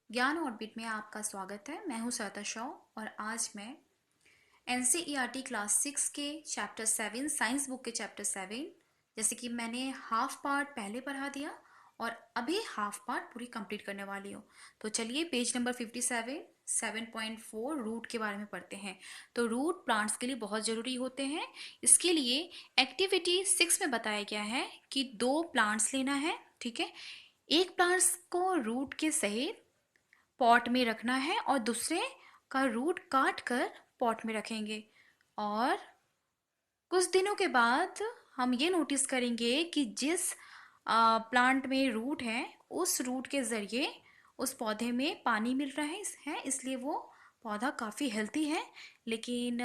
ज्ञान ऑर्बिट में आपका स्वागत है। मैं हूं श्वेता शाह और आज मैं एनसीईआरटी क्लास 6 के चैप्टर 7 साइंस बुक के चैप्टर 7 जैसे कि मैंने हाफ पार्ट पहले पढ़ा दिया और अभी हाफ पार्ट पूरी कंप्लीट करने वाली हूँ। तो चलिए पेज नंबर 57 7.4 रूट के बारे में पढ़ते हैं। तो रूट प्लांट्स के लिए बहुत ज़रूरी होते हैं। इसके लिए एक्टिविटी 6 में बताया गया है कि 2 प्लांट्स लेना है। ठीक है, एक प्लांट्स को रूट के सहित पॉट में रखना है और दूसरे का रूट काट कर पॉट में रखेंगे। और कुछ दिनों के बाद हम ये नोटिस करेंगे कि जिस प्लांट में रूट है उस रूट के ज़रिए उस पौधे में पानी मिल रहा है, इसलिए वो पौधा काफ़ी हेल्थी है। लेकिन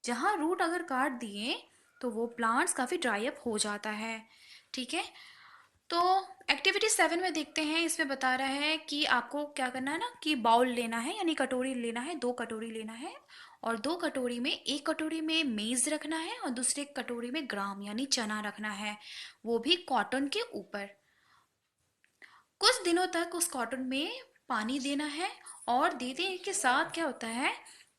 जहाँ रूट अगर काट दिए तो वो प्लांट्स काफ़ी ड्राई अप हो जाता है। ठीक है, तो एक्टिविटी 7 में देखते हैं। इसमें बता रहा है कि आपको क्या करना है ना, कि बाउल लेना है यानी कटोरी लेना है, 2 कटोरी लेना है और 2 कटोरी में एक कटोरी में मेज रखना है और दूसरे कटोरी में ग्राम यानी चना रखना है, वो भी कॉटन के ऊपर। कुछ दिनों तक उस कॉटन में पानी देना है और देने के साथ क्या होता है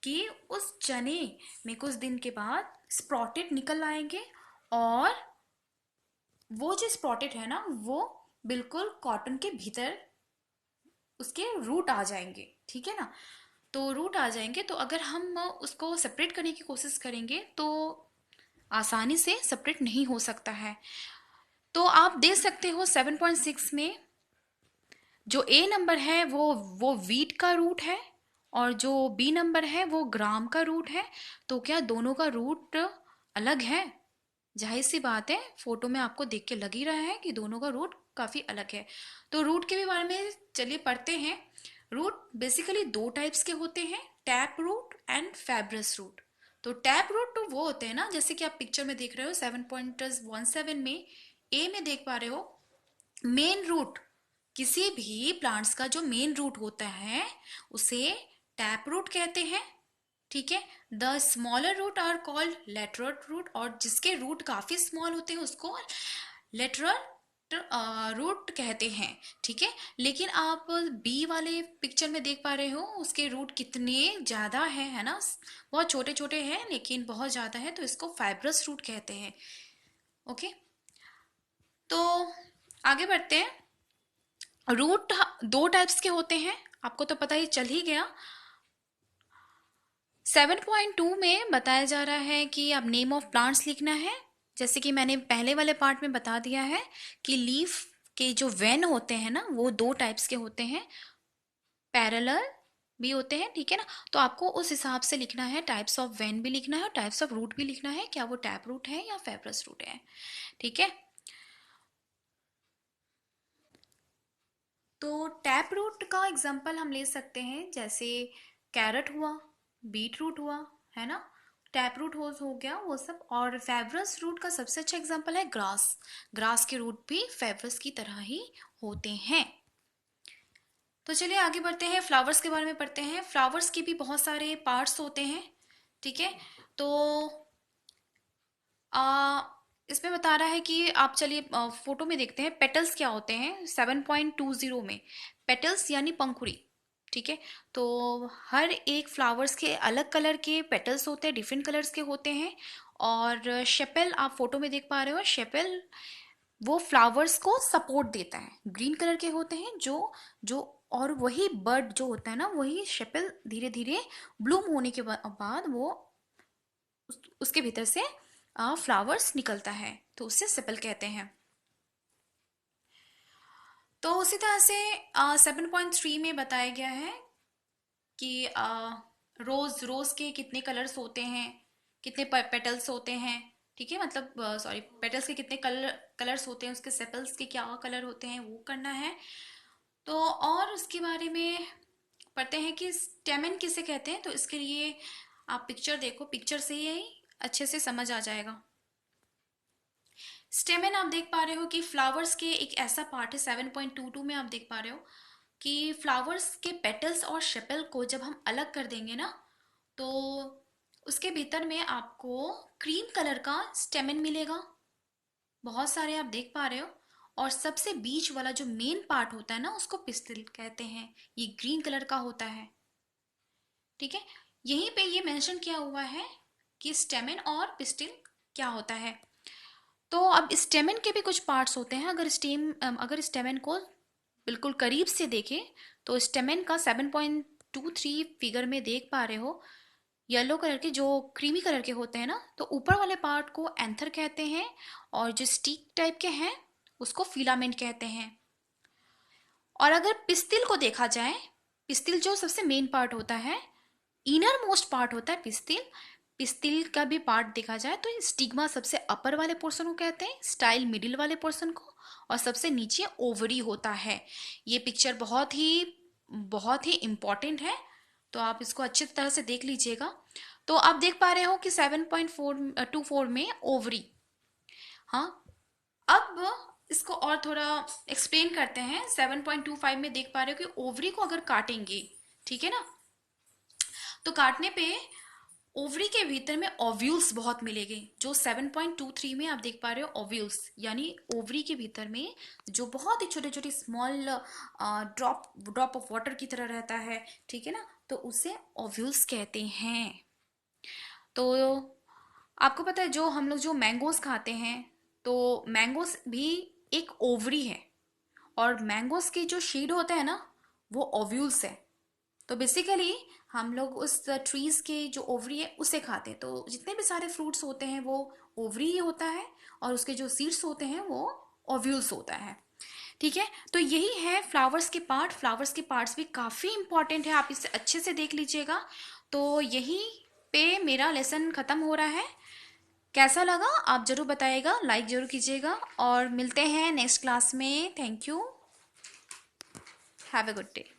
कि उस चने में कुछ दिन के बाद स्प्रॉटेड निकल आएंगे और वो जो स्प्रॉटेड है ना वो बिल्कुल कॉटन के भीतर उसके रूट आ जाएंगे। ठीक है ना, तो रूट आ जाएंगे तो अगर हम उसको सेपरेट करने की कोशिश करेंगे तो आसानी से सेपरेट नहीं हो सकता है। तो आप देख सकते हो 7.6 में जो ए नंबर है वो वीट का रूट है और जो बी नंबर है वो ग्राम का रूट है। तो क्या दोनों का रूट अलग है? जाहिर सी बात है, फोटो में आपको देख के लग ही रहा है कि दोनों का रूट काफी अलग है। तो रूट के भी बारे में चलिए पढ़ते हैं। रूट बेसिकली 2 टाइप्स के होते हैं, टैप रूट एंड फैब्रस रूट। तो टैप रूट तो वो होते हैं ना, जैसे कि आप पिक्चर में देख रहे हो 7.17 में ए में देख पा रहे हो, मेन रूट। किसी भी प्लांट्स का जो मेन रूट होता है उसे टैप रूट कहते हैं। ठीक है, the smaller root are called lateral root और जिसके रूट काफी स्मॉल होते हैं उसको लेटरल रूट कहते हैं। ठीक है, लेकिन आप बी वाले पिक्चर में देख पा रहे हो उसके रूट कितने ज्यादा है ना, बहुत छोटे छोटे हैं लेकिन बहुत ज्यादा है, तो इसको फाइब्रस रूट कहते हैं। ओके, तो आगे बढ़ते हैं। रूट 2 टाइप्स के होते हैं, आपको तो पता ही चल ही गया। 7.2 में बताया जा रहा है कि अब नेम ऑफ प्लांट्स लिखना है। जैसे कि मैंने पहले वाले पार्ट में बता दिया है कि लीफ के जो वेन होते हैं ना वो 2 टाइप्स के होते हैं, पैरेलल भी होते हैं। ठीक है ना, तो आपको उस हिसाब से लिखना है, टाइप्स ऑफ वेन भी लिखना है और टाइप्स ऑफ रूट भी लिखना है, क्या वो टैप रूट है या फेब्रस रूट है। ठीक है, तो टैप रूट का एग्जांपल हम ले सकते हैं, जैसे कैरेट हुआ, बीट रूट हुआ, है ना, टैप रूट हो गया वो सब। और फेब्रस रूट का सबसे अच्छा एग्जांपल है ग्रास। ग्रास के रूट भी फेब्रस की तरह ही होते हैं। तो चलिए आगे बढ़ते हैं, फ्लावर्स के बारे में पढ़ते हैं। फ्लावर्स के भी बहुत सारे पार्ट्स होते हैं। ठीक है, तो आ, इसमें बता रहा है कि आप चलिए फोटो में देखते हैं पेटल्स क्या होते हैं। 7.20 में पेटल्स यानी पंखुड़ी। ठीक है, तो हर एक फ्लावर्स के अलग कलर के पेटल्स होते हैं, डिफरेंट कलर्स के होते हैं। और शेपेल आप फोटो में देख पा रहे हो, शेपेल वो फ्लावर्स को सपोर्ट देता है, ग्रीन कलर के होते हैं जो जो और वही बर्ड जो होता है ना, वही शेपेल धीरे धीरे ब्लूम होने के बाद वो उसके भीतर से फ्लावर्स निकलता है, तो उसे सेपल कहते हैं। तो उसी तरह से 7.3 में बताया गया है कि रोज रोज के कितने कलर्स होते हैं, कितने पेटल्स होते हैं। ठीक है, मतलब सॉरी, पेटल्स के कितने कलर्स होते हैं, उसके सेपल्स के क्या कलर होते हैं वो करना है। तो और उसके बारे में पढ़ते हैं कि स्टेमन किसे कहते हैं। तो इसके लिए आप पिक्चर देखो, पिक्चर से ही अच्छे से समझ आ जाएगा। स्टेमेन आप देख पा रहे हो कि फ्लावर्स के एक ऐसा पार्ट है, 7.22 में आप देख पा रहे हो कि फ्लावर्स के पेटल्स और शेपल को जब हम अलग कर देंगे ना, तो उसके भीतर में आपको क्रीम कलर का स्टेमेन मिलेगा, बहुत सारे आप देख पा रहे हो। और सबसे बीच वाला जो मेन पार्ट होता है ना उसको पिस्टिल कहते हैं। ये ग्रीन कलर का होता है। ठीक है, यहीं पे ये मेंशन किया हुआ है कि स्टेमेन और पिस्टिल क्या होता है। तो अब स्टेमेन के भी कुछ पार्ट्स होते हैं। अगर स्टेमेन को बिल्कुल करीब से देखें तो स्टेमेन का 7.23 फिगर में देख पा रहे हो, येलो कलर के जो क्रीमी कलर के होते हैं ना, तो ऊपर वाले पार्ट को एंथर कहते हैं और जो स्टिक टाइप के हैं उसको फिलामेंट कहते हैं। और अगर पिस्तिल को देखा जाए, पिस्तिल जो सबसे मेन पार्ट होता है, इनर मोस्ट पार्ट होता है पिस्तिल। पिस्तिल का भी पार्ट देखा जाए तो स्टिग्मा सबसे अपर वाले पोर्शन को कहते हैं, स्टाइल मिडिल वाले पोर्शन को, और सबसे नीचे ओवरी होता है। ये पिक्चर बहुत ही इम्पॉर्टेंट है, तो आप इसको अच्छी तरह से देख लीजिएगा। तो आप देख पा रहे हो कि 7.24 में ओवरी। हाँ, अब इसको और थोड़ा एक्सप्लेन करते हैं। 7.25 में देख पा रहे हो कि ओवरी को अगर काटेंगे, ठीक है ना, तो काटने पे ओवरी के भीतर में ओव्यूल्स बहुत मिलेंगे। जो 7.23 में आप देख पा रहे हो ओव्यूल्स, यानी ओवरी के भीतर में जो बहुत ही छोटे छोटे स्मॉल ड्रॉप ऑफ वाटर की तरह रहता है, ठीक है ना, तो उसे ओव्यूल्स कहते हैं। तो आपको पता है जो हम लोग जो मैंगोस खाते हैं, तो मैंगोस भी एक ओवरी है, और मैंगोस की जो शीड होता है ना वो ओव्यूल्स है। तो बेसिकली हम लोग उस ट्रीज के जो ओवरी है उसे खाते हैं। तो जितने भी सारे फ्रूट्स होते हैं वो ओवरी ही होता है, और उसके जो सीड्स होते हैं वो ओव्यूल्स होता है। ठीक है, तो यही है फ्लावर्स के पार्ट। फ्लावर्स के पार्ट्स भी काफ़ी इंपॉर्टेंट है, आप इसे अच्छे से देख लीजिएगा। तो यहीं पे मेरा लेसन ख़त्म हो रहा है। कैसा लगा आप ज़रूर बताइएगा, लाइक ज़रूर कीजिएगा, और मिलते हैं नेक्स्ट क्लास में। Thank you, have a good day.